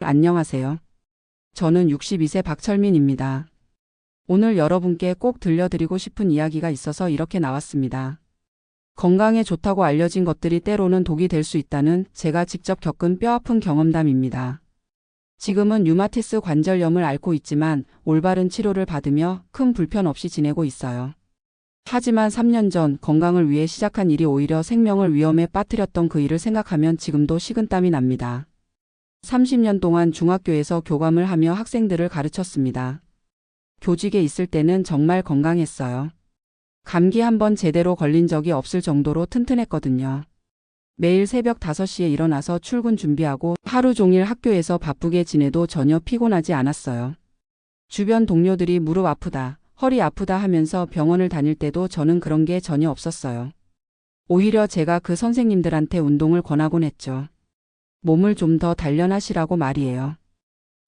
안녕하세요. 저는 62세 박철민입니다. 오늘 여러분께 꼭 들려드리고 싶은 이야기가 있어서 이렇게 나왔습니다. 건강에 좋다고 알려진 것들이 때로는 독이 될 수 있다는 제가 직접 겪은 뼈아픈 경험담입니다. 지금은 류마티스 관절염을 앓고 있지만 올바른 치료를 받으며 큰 불편 없이 지내고 있어요. 하지만 3년 전 건강을 위해 시작한 일이 오히려 생명을 위험에 빠뜨렸던 그 일을 생각하면 지금도 식은땀이 납니다. 30년 동안 중학교에서 교감을 하며 학생들을 가르쳤습니다. 교직에 있을 때는 정말 건강했어요. 감기 한 번 제대로 걸린 적이 없을 정도로 튼튼했거든요. 매일 새벽 5시에 일어나서 출근 준비하고 하루 종일 학교에서 바쁘게 지내도 전혀 피곤하지 않았어요. 주변 동료들이 무릎 아프다, 허리 아프다 하면서 병원을 다닐 때도 저는 그런 게 전혀 없었어요. 오히려 제가 그 선생님들한테 운동을 권하곤 했죠. 몸을 좀 더 단련하시라고 말이에요.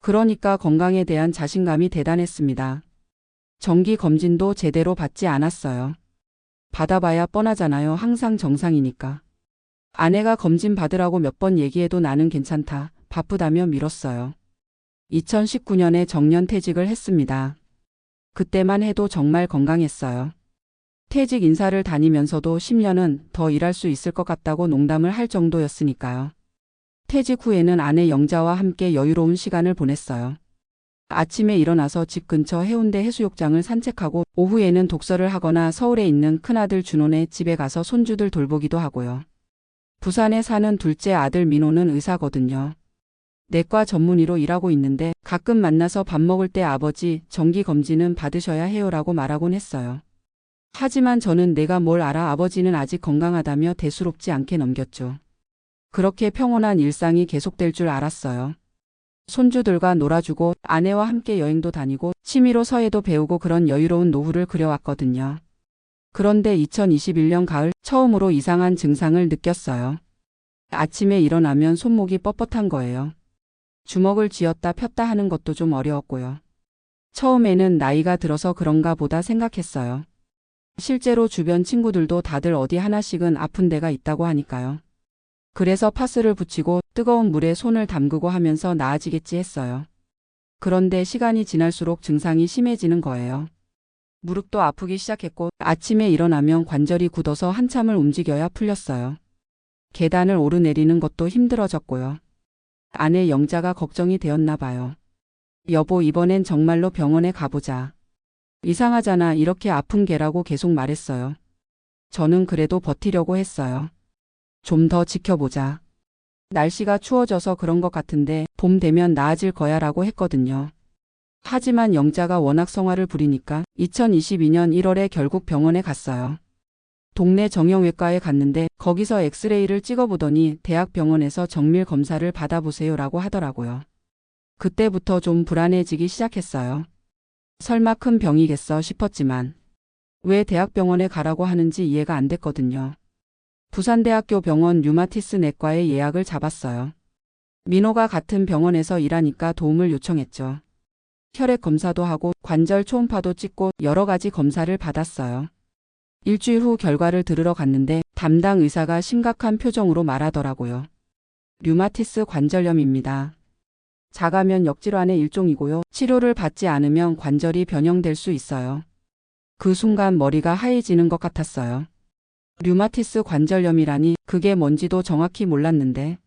그러니까 건강에 대한 자신감이 대단했습니다. 정기 검진도 제대로 받지 않았어요. 받아봐야 뻔하잖아요. 항상 정상이니까. 아내가 검진 받으라고 몇 번 얘기해도 나는 괜찮다, 바쁘다며 미뤘어요. 2019년에 정년퇴직을 했습니다. 그때만 해도 정말 건강했어요. 퇴직 인사를 다니면서도 10년은 더 일할 수 있을 것 같다고 농담을 할 정도였으니까요. 퇴직 후에는 아내 영자와 함께 여유로운 시간을 보냈어요. 아침에 일어나서 집 근처 해운대 해수욕장을 산책하고 오후에는 독서를 하거나 서울에 있는 큰아들 준호네 집에 가서 손주들 돌보기도 하고요. 부산에 사는 둘째 아들 민호는 의사거든요. 내과 전문의로 일하고 있는데 가끔 만나서 밥 먹을 때 아버지 정기검진은 받으셔야 해요라고 말하곤 했어요. 하지만 저는 내가 뭘 알아, 아버지는 아직 건강하다며 대수롭지 않게 넘겼죠. 그렇게 평온한 일상이 계속될 줄 알았어요. 손주들과 놀아주고 아내와 함께 여행도 다니고 취미로 서예도 배우고 그런 여유로운 노후를 그려왔거든요. 그런데 2021년 가을 처음으로 이상한 증상을 느꼈어요. 아침에 일어나면 손목이 뻣뻣한 거예요. 주먹을 쥐었다 폈다 하는 것도 좀 어려웠고요. 처음에는 나이가 들어서 그런가 보다 생각했어요. 실제로 주변 친구들도 다들 어디 하나씩은 아픈 데가 있다고 하니까요. 그래서 파스를 붙이고 뜨거운 물에 손을 담그고 하면서 나아지겠지 했어요. 그런데 시간이 지날수록 증상이 심해지는 거예요. 무릎도 아프기 시작했고 아침에 일어나면 관절이 굳어서 한참을 움직여야 풀렸어요. 계단을 오르내리는 것도 힘들어졌고요. 아내 영자가 걱정이 되었나 봐요. 여보, 이번엔 정말로 병원에 가보자. 이상하잖아, 이렇게 아픈 개라고 계속 말했어요. 저는 그래도 버티려고 했어요. 좀 더 지켜보자. 날씨가 추워져서 그런 것 같은데 봄 되면 나아질 거야 라고 했거든요. 하지만 영자가 워낙 성화를 부리니까 2022년 1월에 결국 병원에 갔어요. 동네 정형외과에 갔는데 거기서 엑스레이를 찍어보더니 대학병원에서 정밀 검사를 받아보세요 라고 하더라고요. 그때부터 좀 불안해지기 시작했어요. 설마 큰 병이겠어 싶었지만 왜 대학병원에 가라고 하는지 이해가 안 됐거든요. 부산대학교 병원 류마티스 내과에 예약을 잡았어요. 민호가 같은 병원에서 일하니까 도움을 요청했죠. 혈액 검사도 하고 관절 초음파도 찍고 여러 가지 검사를 받았어요. 일주일 후 결과를 들으러 갔는데 담당 의사가 심각한 표정으로 말하더라고요. 류마티스 관절염입니다. 자가면 역질환의 일종이고요. 치료를 받지 않으면 관절이 변형될 수 있어요. 그 순간 머리가 하얘지는 것 같았어요. 류마티스 관절염이라니 그게 뭔지도 정확히 몰랐는데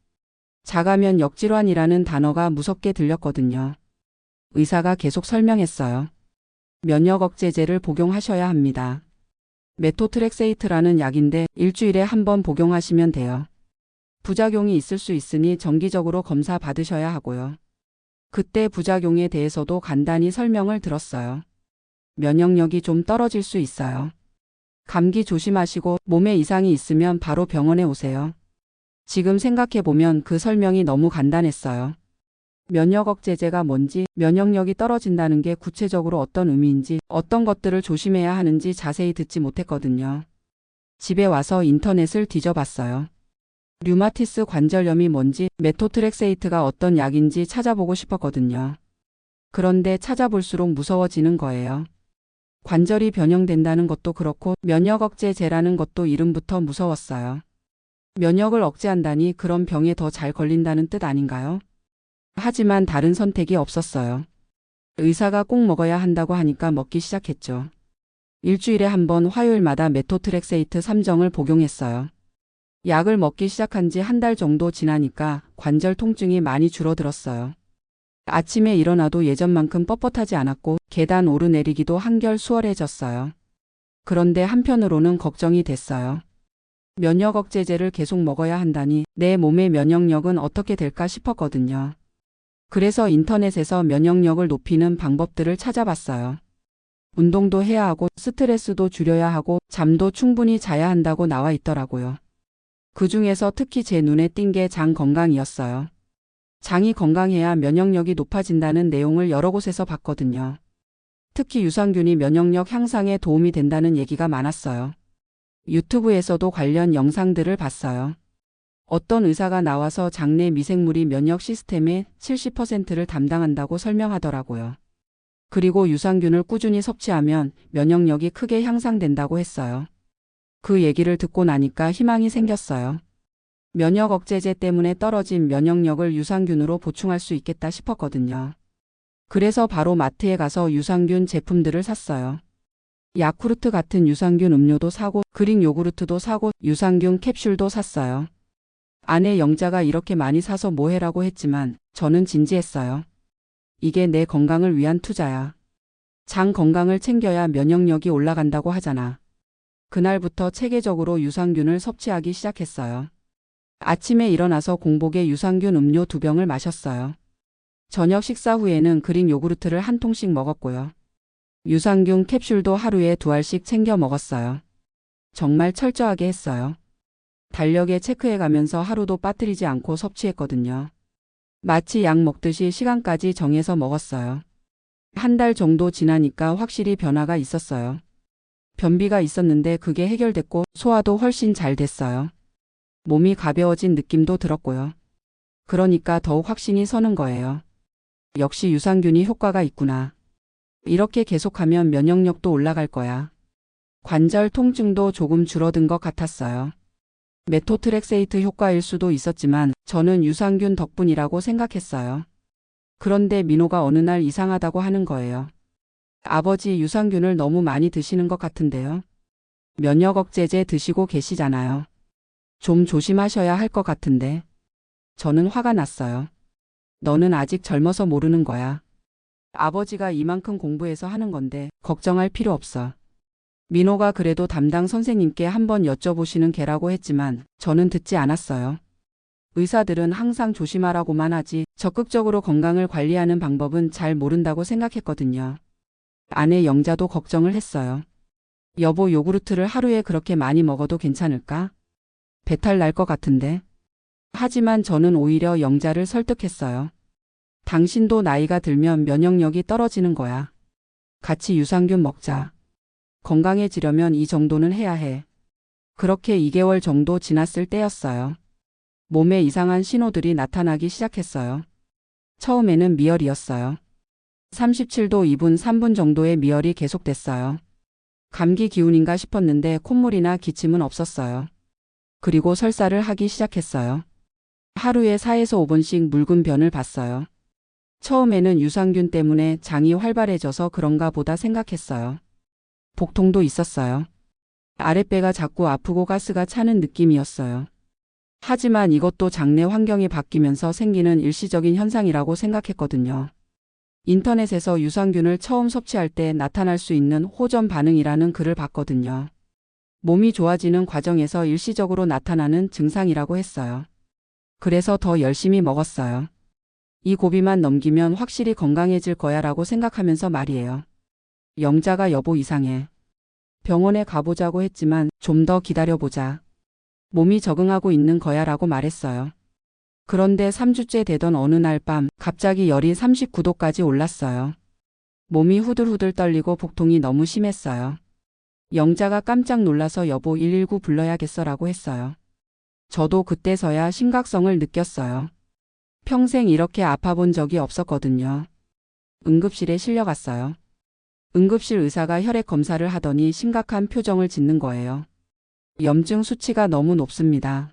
자가면 역질환이라는 단어가 무섭게 들렸거든요. 의사가 계속 설명했어요. 면역 억제제를 복용하셔야 합니다. 메토트렉세이트라는 약인데 일주일에 한 번 복용하시면 돼요. 부작용이 있을 수 있으니 정기적으로 검사 받으셔야 하고요. 그때 부작용에 대해서도 간단히 설명을 들었어요. 면역력이 좀 떨어질 수 있어요. 감기 조심하시고 몸에 이상이 있으면 바로 병원에 오세요. 지금 생각해보면 그 설명이 너무 간단했어요. 면역 억제제가 뭔지, 면역력이 떨어진다는 게 구체적으로 어떤 의미인지, 어떤 것들을 조심해야 하는지 자세히 듣지 못했거든요. 집에 와서 인터넷을 뒤져봤어요. 류마티스 관절염이 뭔지, 메토트렉세이트가 어떤 약인지 찾아보고 싶었거든요. 그런데 찾아볼수록 무서워지는 거예요. 관절이 변형된다는 것도 그렇고 면역 억제제라는 것도 이름부터 무서웠어요. 면역을 억제한다니 그런 병에 더 잘 걸린다는 뜻 아닌가요? 하지만 다른 선택이 없었어요. 의사가 꼭 먹어야 한다고 하니까 먹기 시작했죠. 일주일에 한 번 화요일마다 메토트렉세이트 3정을 복용했어요. 약을 먹기 시작한 지 한 달 정도 지나니까 관절 통증이 많이 줄어들었어요. 아침에 일어나도 예전만큼 뻣뻣하지 않았고 계단 오르내리기도 한결 수월해졌어요. 그런데 한편으로는 걱정이 됐어요. 면역 억제제를 계속 먹어야 한다니 내 몸의 면역력은 어떻게 될까 싶었거든요. 그래서 인터넷에서 면역력을 높이는 방법들을 찾아봤어요. 운동도 해야 하고 스트레스도 줄여야 하고 잠도 충분히 자야 한다고 나와 있더라고요. 그 중에서 특히 제 눈에 띈 게 장 건강이었어요. 장이 건강해야 면역력이 높아진다는 내용을 여러 곳에서 봤거든요. 특히 유산균이 면역력 향상에 도움이 된다는 얘기가 많았어요. 유튜브에서도 관련 영상들을 봤어요. 어떤 의사가 나와서 장내 미생물이 면역 시스템의 70%를 담당한다고 설명하더라고요. 그리고 유산균을 꾸준히 섭취하면 면역력이 크게 향상된다고 했어요. 그 얘기를 듣고 나니까 희망이 생겼어요. 면역 억제제 때문에 떨어진 면역력을 유산균으로 보충할 수 있겠다 싶었거든요. 그래서 바로 마트에 가서 유산균 제품들을 샀어요. 야쿠르트 같은 유산균 음료도 사고 그릭 요구르트도 사고 유산균 캡슐도 샀어요. 아내 영자가 이렇게 많이 사서 뭐해라고 했지만 저는 진지했어요. 이게 내 건강을 위한 투자야. 장 건강을 챙겨야 면역력이 올라간다고 하잖아. 그날부터 체계적으로 유산균을 섭취하기 시작했어요. 아침에 일어나서 공복에 유산균 음료 2병을 마셨어요. 저녁 식사 후에는 그릭 요구르트를 한 통씩 먹었고요. 유산균 캡슐도 하루에 2알씩 챙겨 먹었어요. 정말 철저하게 했어요. 달력에 체크해가면서 하루도 빠뜨리지 않고 섭취했거든요. 마치 약 먹듯이 시간까지 정해서 먹었어요. 한 달 정도 지나니까 확실히 변화가 있었어요. 변비가 있었는데 그게 해결됐고 소화도 훨씬 잘 됐어요. 몸이 가벼워진 느낌도 들었고요. 그러니까 더욱 확신이 서는 거예요. 역시 유산균이 효과가 있구나. 이렇게 계속하면 면역력도 올라갈 거야. 관절 통증도 조금 줄어든 것 같았어요. 메토트렉세이트 효과일 수도 있었지만 저는 유산균 덕분이라고 생각했어요. 그런데 민호가 어느 날 이상하다고 하는 거예요. 아버지 유산균을 너무 많이 드시는 것 같은데요. 면역 억제제 드시고 계시잖아요. 좀 조심하셔야 할 것 같은데. 저는 화가 났어요. 너는 아직 젊어서 모르는 거야. 아버지가 이만큼 공부해서 하는 건데 걱정할 필요 없어. 민호가 그래도 담당 선생님께 한번 여쭤보시는 게라고 했지만 저는 듣지 않았어요. 의사들은 항상 조심하라고만 하지 적극적으로 건강을 관리하는 방법은 잘 모른다고 생각했거든요. 아내 영자도 걱정을 했어요. 여보, 요구르트를 하루에 그렇게 많이 먹어도 괜찮을까? 배탈 날 것 같은데. 하지만 저는 오히려 영자를 설득했어요. 당신도 나이가 들면 면역력이 떨어지는 거야. 같이 유산균 먹자. 건강해지려면 이 정도는 해야 해. 그렇게 2개월 정도 지났을 때였어요. 몸에 이상한 신호들이 나타나기 시작했어요. 처음에는 미열이었어요. 37도 2분 3분 정도의 미열이 계속됐어요. 감기 기운인가 싶었는데 콧물이나 기침은 없었어요. 그리고 설사를 하기 시작했어요. 하루에 4에서 5번씩 묽은 변을 봤어요. 처음에는 유산균 때문에 장이 활발해져서 그런가 보다 생각했어요. 복통도 있었어요. 아랫배가 자꾸 아프고 가스가 차는 느낌이었어요. 하지만 이것도 장내 환경이 바뀌면서 생기는 일시적인 현상이라고 생각했거든요. 인터넷에서 유산균을 처음 섭취할 때 나타날 수 있는 호전 반응이라는 글을 봤거든요. 몸이 좋아지는 과정에서 일시적으로 나타나는 증상이라고 했어요. 그래서 더 열심히 먹었어요. 이 고비만 넘기면 확실히 건강해질 거야 라고 생각하면서 말이에요. 영자가 여보 이상해. 병원에 가보자고 했지만 좀 더 기다려보자. 몸이 적응하고 있는 거야 라고 말했어요. 그런데 3주째 되던 어느 날 밤 갑자기 열이 39도까지 올랐어요. 몸이 후들후들 떨리고 복통이 너무 심했어요. 영자가 깜짝 놀라서 여보 119 불러야겠어 라고 했어요. 저도 그때서야 심각성을 느꼈어요. 평생 이렇게 아파본 적이 없었거든요. 응급실에 실려갔어요. 응급실 의사가 혈액 검사를 하더니 심각한 표정을 짓는 거예요. 염증 수치가 너무 높습니다.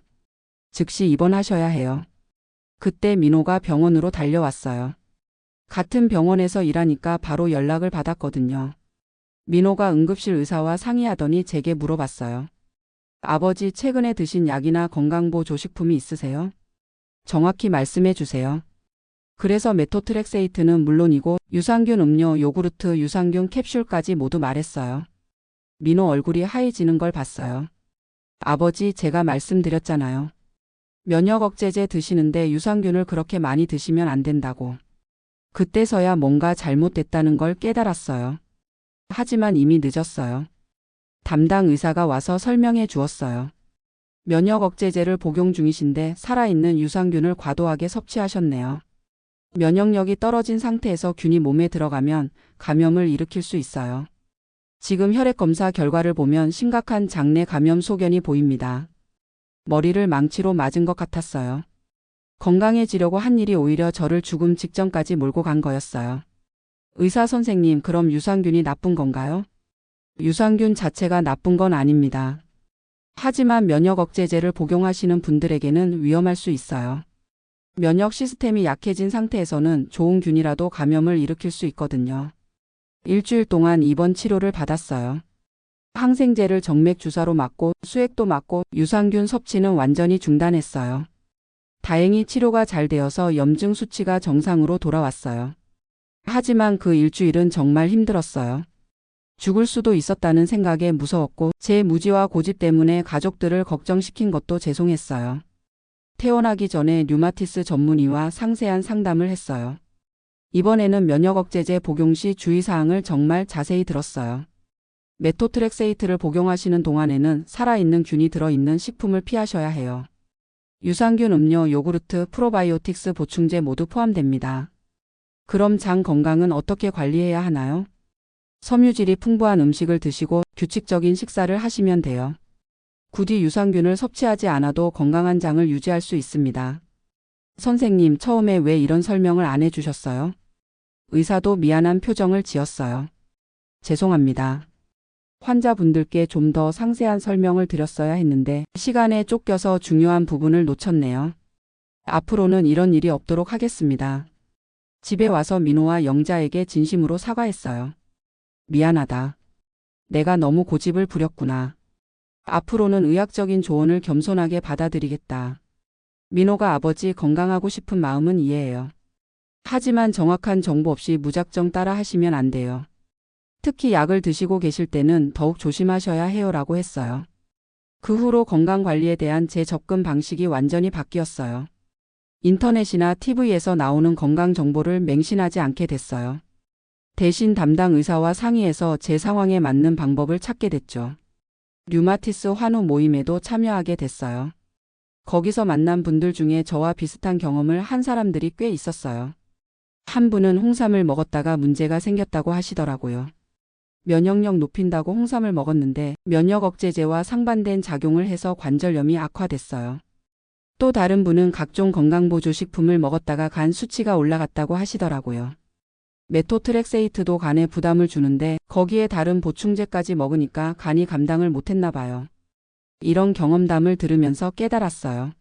즉시 입원하셔야 해요. 그때 민호가 병원으로 달려왔어요. 같은 병원에서 일하니까 바로 연락을 받았거든요. 민호가 응급실 의사와 상의하더니 제게 물어봤어요. 아버지 최근에 드신 약이나 건강보조식품이 있으세요? 정확히 말씀해 주세요. 그래서 메토트렉세이트는 물론이고 유산균 음료, 요구르트, 유산균 캡슐까지 모두 말했어요. 민호 얼굴이 하얘지는 걸 봤어요. 아버지, 제가 말씀드렸잖아요. 면역 억제제 드시는데 유산균을 그렇게 많이 드시면 안 된다고. 그때서야 뭔가 잘못됐다는 걸 깨달았어요. 하지만 이미 늦었어요. 담당 의사가 와서 설명해 주었어요. 면역 억제제를 복용 중이신데 살아있는 유산균을 과도하게 섭취하셨네요. 면역력이 떨어진 상태에서 균이 몸에 들어가면 감염을 일으킬 수 있어요. 지금 혈액 검사 결과를 보면 심각한 장내 감염 소견이 보입니다. 머리를 망치로 맞은 것 같았어요. 건강해지려고 한 일이 오히려 저를 죽음 직전까지 몰고 간 거였어요. 의사 선생님, 그럼 유산균이 나쁜 건가요? 유산균 자체가 나쁜 건 아닙니다. 하지만 면역 억제제를 복용하시는 분들에게는 위험할 수 있어요. 면역 시스템이 약해진 상태에서는 좋은 균이라도 감염을 일으킬 수 있거든요. 일주일 동안 입원 치료를 받았어요. 항생제를 정맥 주사로 맞고 수액도 맞고 유산균 섭취는 완전히 중단했어요. 다행히 치료가 잘 되어서 염증 수치가 정상으로 돌아왔어요. 하지만 그 일주일은 정말 힘들었어요. 죽을 수도 있었다는 생각에 무서웠고 제 무지와 고집 때문에 가족들을 걱정시킨 것도 죄송했어요. 퇴원하기 전에 류마티스 전문의와 상세한 상담을 했어요. 이번에는 면역 억제제 복용 시 주의사항을 정말 자세히 들었어요. 메토트렉세이트를 복용하시는 동안에는 살아있는 균이 들어있는 식품을 피하셔야 해요. 유산균 음료, 요구르트, 프로바이오틱스 보충제 모두 포함됩니다. 그럼 장 건강은 어떻게 관리해야 하나요? 섬유질이 풍부한 음식을 드시고 규칙적인 식사를 하시면 돼요. 굳이 유산균을 섭취하지 않아도 건강한 장을 유지할 수 있습니다. 선생님, 처음에 왜 이런 설명을 안 해주셨어요? 의사도 미안한 표정을 지었어요. 죄송합니다. 환자분들께 좀 더 상세한 설명을 드렸어야 했는데 시간에 쫓겨서 중요한 부분을 놓쳤네요. 앞으로는 이런 일이 없도록 하겠습니다. 집에 와서 민호와 영자에게 진심으로 사과했어요. 미안하다. 내가 너무 고집을 부렸구나. 앞으로는 의학적인 조언을 겸손하게 받아들이겠다. 민호가 아버지 건강하고 싶은 마음은 이해해요. 하지만 정확한 정보 없이 무작정 따라 하시면 안 돼요. 특히 약을 드시고 계실 때는 더욱 조심하셔야 해요라고 했어요. 그 후로 건강관리에 대한 제 접근 방식이 완전히 바뀌었어요. 인터넷이나 TV에서 나오는 건강 정보를 맹신하지 않게 됐어요. 대신 담당 의사와 상의해서 제 상황에 맞는 방법을 찾게 됐죠. 류마티스 환우 모임에도 참여하게 됐어요. 거기서 만난 분들 중에 저와 비슷한 경험을 한 사람들이 꽤 있었어요. 한 분은 홍삼을 먹었다가 문제가 생겼다고 하시더라고요. 면역력 높인다고 홍삼을 먹었는데 면역 억제제와 상반된 작용을 해서 관절염이 악화됐어요. 또 다른 분은 각종 건강보조식품을 먹었다가 간 수치가 올라갔다고 하시더라고요. 메토트렉세이트도 간에 부담을 주는데 거기에 다른 보충제까지 먹으니까 간이 감당을 못했나 봐요. 이런 경험담을 들으면서 깨달았어요.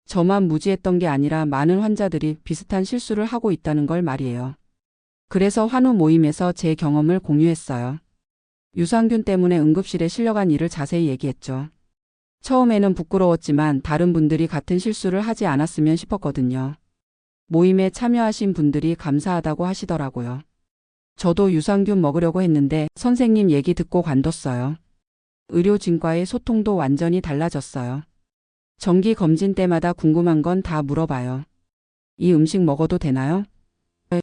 저만 무지했던 게 아니라 많은 환자들이 비슷한 실수를 하고 있다는 걸 말이에요. 그래서 환우 모임에서 제 경험을 공유했어요. 유산균 때문에 응급실에 실려간 일을 자세히 얘기했죠. 처음에는 부끄러웠지만 다른 분들이 같은 실수를 하지 않았으면 싶었거든요. 모임에 참여하신 분들이 감사하다고 하시더라고요. 저도 유산균 먹으려고 했는데 선생님 얘기 듣고 관뒀어요. 의료진과의 소통도 완전히 달라졌어요. 정기 검진 때마다 궁금한 건 다 물어봐요. 이 음식 먹어도 되나요?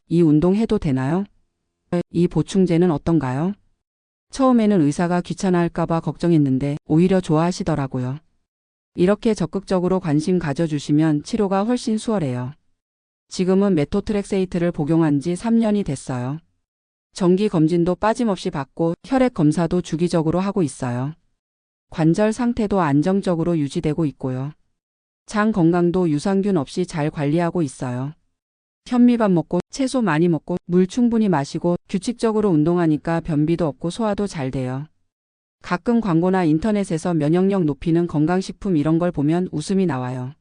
이 운동 해도 되나요? 이 보충제는 어떤가요? 처음에는 의사가 귀찮아할까봐 걱정했는데 오히려 좋아하시더라고요. 이렇게 적극적으로 관심 가져주시면 치료가 훨씬 수월해요. 지금은 메토트렉세이트를 복용한 지 3년이 됐어요. 정기 검진도 빠짐없이 받고 혈액 검사도 주기적으로 하고 있어요. 관절 상태도 안정적으로 유지되고 있고요. 장 건강도 유산균 없이 잘 관리하고 있어요. 현미밥 먹고 채소 많이 먹고 물 충분히 마시고 규칙적으로 운동하니까 변비도 없고 소화도 잘 돼요. 가끔 광고나 인터넷에서 면역력 높이는 건강식품 이런 걸 보면 웃음이 나와요.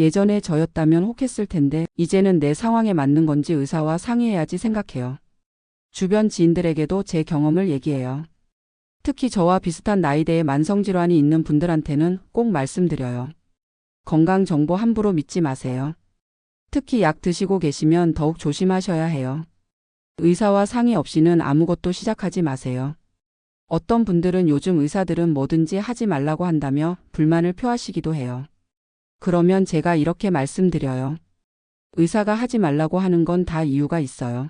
예전에 저였다면 혹했을 텐데 이제는 내 상황에 맞는 건지 의사와 상의해야지 생각해요. 주변 지인들에게도 제 경험을 얘기해요. 특히 저와 비슷한 나이대에 만성질환이 있는 분들한테는 꼭 말씀드려요. 건강 정보 함부로 믿지 마세요. 특히 약 드시고 계시면 더욱 조심하셔야 해요. 의사와 상의 없이는 아무것도 시작하지 마세요. 어떤 분들은 요즘 의사들은 뭐든지 하지 말라고 한다며 불만을 표하시기도 해요. 그러면 제가 이렇게 말씀드려요. 의사가 하지 말라고 하는 건 다 이유가 있어요.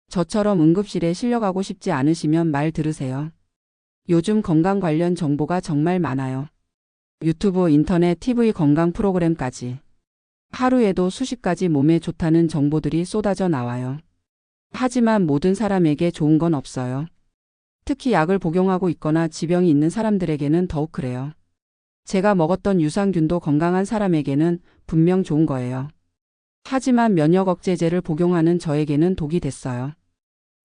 저처럼 응급실에 실려가고 싶지 않으시면 말 들으세요. 요즘 건강 관련 정보가 정말 많아요. 유튜브, 인터넷, TV 건강 프로그램까지. 하루에도 수십 가지 몸에 좋다는 정보들이 쏟아져 나와요. 하지만 모든 사람에게 좋은 건 없어요. 특히 약을 복용하고 있거나 지병이 있는 사람들에게는 더욱 그래요. 제가 먹었던 유산균도 건강한 사람에게는 분명 좋은 거예요. 하지만 면역 억제제를 복용하는 저에게는 독이 됐어요.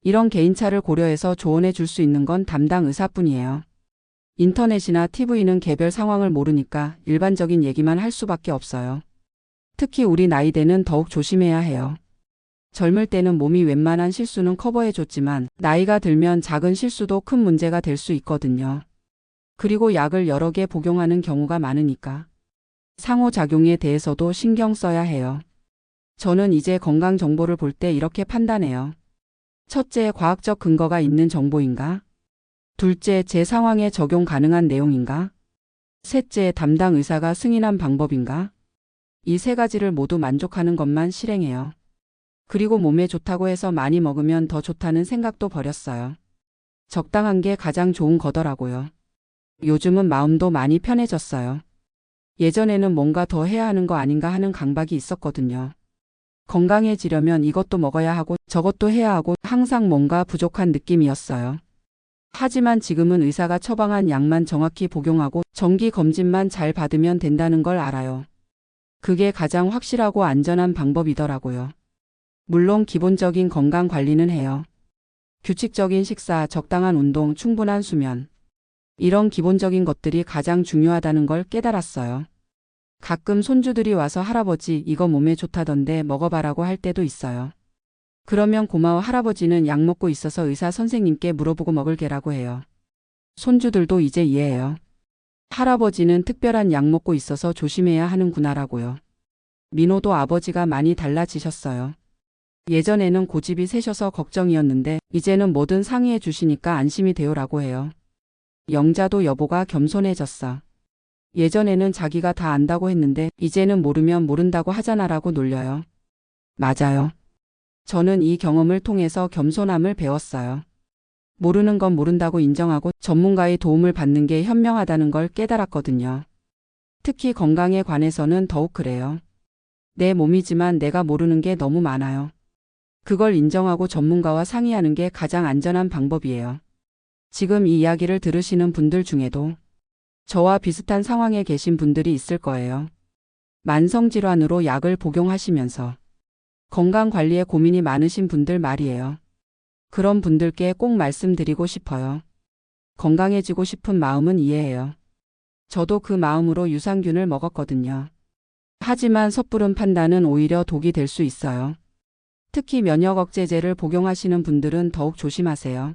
이런 개인차를 고려해서 조언해 줄 수 있는 건 담당 의사뿐이에요. 인터넷이나 TV는 개별 상황을 모르니까 일반적인 얘기만 할 수밖에 없어요. 특히 우리 나이대는 더욱 조심해야 해요. 젊을 때는 몸이 웬만한 실수는 커버해줬지만 나이가 들면 작은 실수도 큰 문제가 될 수 있거든요. 그리고 약을 여러 개 복용하는 경우가 많으니까 상호작용에 대해서도 신경 써야 해요. 저는 이제 건강 정보를 볼 때 이렇게 판단해요. 첫째, 과학적 근거가 있는 정보인가? 둘째, 제 상황에 적용 가능한 내용인가? 셋째, 담당 의사가 승인한 방법인가? 이 세 가지를 모두 만족하는 것만 실행해요. 그리고 몸에 좋다고 해서 많이 먹으면 더 좋다는 생각도 버렸어요. 적당한 게 가장 좋은 거더라고요. 요즘은 마음도 많이 편해졌어요. 예전에는 뭔가 더 해야 하는 거 아닌가 하는 강박이 있었거든요. 건강해지려면 이것도 먹어야 하고 저것도 해야 하고 항상 뭔가 부족한 느낌이었어요. 하지만 지금은 의사가 처방한 약만 정확히 복용하고 정기 검진만 잘 받으면 된다는 걸 알아요. 그게 가장 확실하고 안전한 방법이더라고요. 물론 기본적인 건강 관리는 해요. 규칙적인 식사, 적당한 운동, 충분한 수면. 이런 기본적인 것들이 가장 중요하다는 걸 깨달았어요. 가끔 손주들이 와서 할아버지 이거 몸에 좋다던데 먹어봐라고 할 때도 있어요. 그러면 고마워 할아버지는 약 먹고 있어서 의사 선생님께 물어보고 먹을 게라고 해요. 손주들도 이제 이해해요. 할아버지는 특별한 약 먹고 있어서 조심해야 하는구나라고요. 민호도 아버지가 많이 달라지셨어요. 예전에는 고집이 세셔서 걱정이었는데 이제는 뭐든 상의해 주시니까 안심이 돼요라고 해요. 영자도 여보가 겸손해졌어. 예전에는 자기가 다 안다고 했는데 이제는 모르면 모른다고 하잖아라고 놀려요. 맞아요. 저는 이 경험을 통해서 겸손함을 배웠어요. 모르는 건 모른다고 인정하고 전문가의 도움을 받는 게 현명하다는 걸 깨달았거든요. 특히 건강에 관해서는 더욱 그래요. 내 몸이지만 내가 모르는 게 너무 많아요. 그걸 인정하고 전문가와 상의하는 게 가장 안전한 방법이에요. 지금 이 이야기를 들으시는 분들 중에도 저와 비슷한 상황에 계신 분들이 있을 거예요. 만성질환으로 약을 복용하시면서 건강관리에 고민이 많으신 분들 말이에요. 그런 분들께 꼭 말씀드리고 싶어요. 건강해지고 싶은 마음은 이해해요. 저도 그 마음으로 유산균을 먹었거든요. 하지만 섣부른 판단은 오히려 독이 될 수 있어요. 특히 면역 억제제를 복용하시는 분들은 더욱 조심하세요.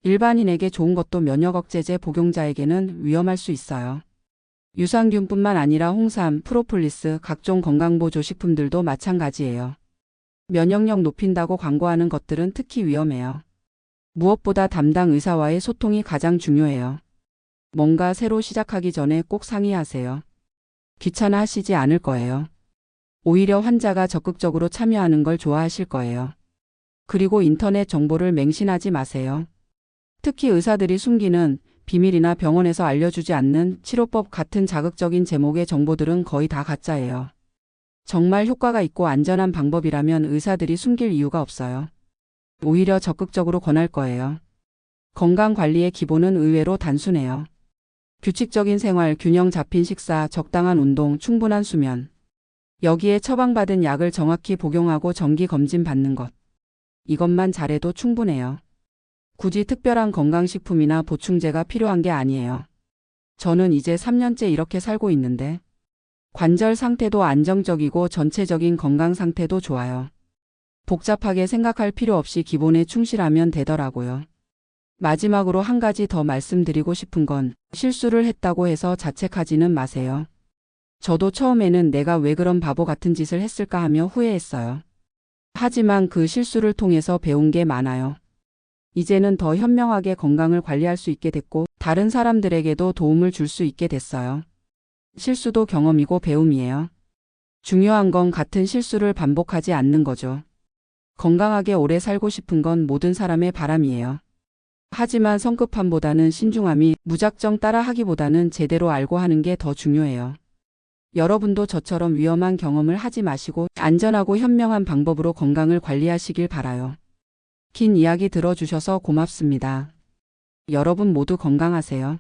일반인에게 좋은 것도 면역 억제제 복용자에게는 위험할 수 있어요. 유산균뿐만 아니라 홍삼, 프로폴리스, 각종 건강보조 식품들도 마찬가지예요. 면역력 높인다고 광고하는 것들은 특히 위험해요. 무엇보다 담당 의사와의 소통이 가장 중요해요. 뭔가 새로 시작하기 전에 꼭 상의하세요. 귀찮아 하시지 않을 거예요. 오히려 환자가 적극적으로 참여하는 걸 좋아하실 거예요. 그리고 인터넷 정보를 맹신하지 마세요. 특히 의사들이 숨기는 비밀이나 병원에서 알려주지 않는 치료법 같은 자극적인 제목의 정보들은 거의 다 가짜예요. 정말 효과가 있고 안전한 방법이라면 의사들이 숨길 이유가 없어요. 오히려 적극적으로 권할 거예요. 건강관리의 기본은 의외로 단순해요. 규칙적인 생활, 균형 잡힌 식사, 적당한 운동, 충분한 수면. 여기에 처방받은 약을 정확히 복용하고 정기 검진 받는 것. 이것만 잘해도 충분해요. 굳이 특별한 건강식품이나 보충제가 필요한 게 아니에요. 저는 이제 3년째 이렇게 살고 있는데 관절 상태도 안정적이고 전체적인 건강 상태도 좋아요. 복잡하게 생각할 필요 없이 기본에 충실하면 되더라고요. 마지막으로 한 가지 더 말씀드리고 싶은 건 실수를 했다고 해서 자책하지는 마세요. 저도 처음에는 내가 왜 그런 바보 같은 짓을 했을까 하며 후회했어요. 하지만 그 실수를 통해서 배운 게 많아요. 이제는 더 현명하게 건강을 관리할 수 있게 됐고 다른 사람들에게도 도움을 줄 수 있게 됐어요. 실수도 경험이고 배움이에요. 중요한 건 같은 실수를 반복하지 않는 거죠. 건강하게 오래 살고 싶은 건 모든 사람의 바람이에요. 하지만 성급함보다는 신중함이 무작정 따라하기보다는 제대로 알고 하는 게 더 중요해요. 여러분도 저처럼 위험한 경험을 하지 마시고 안전하고 현명한 방법으로 건강을 관리하시길 바라요. 긴 이야기 들어주셔서 고맙습니다. 여러분 모두 건강하세요.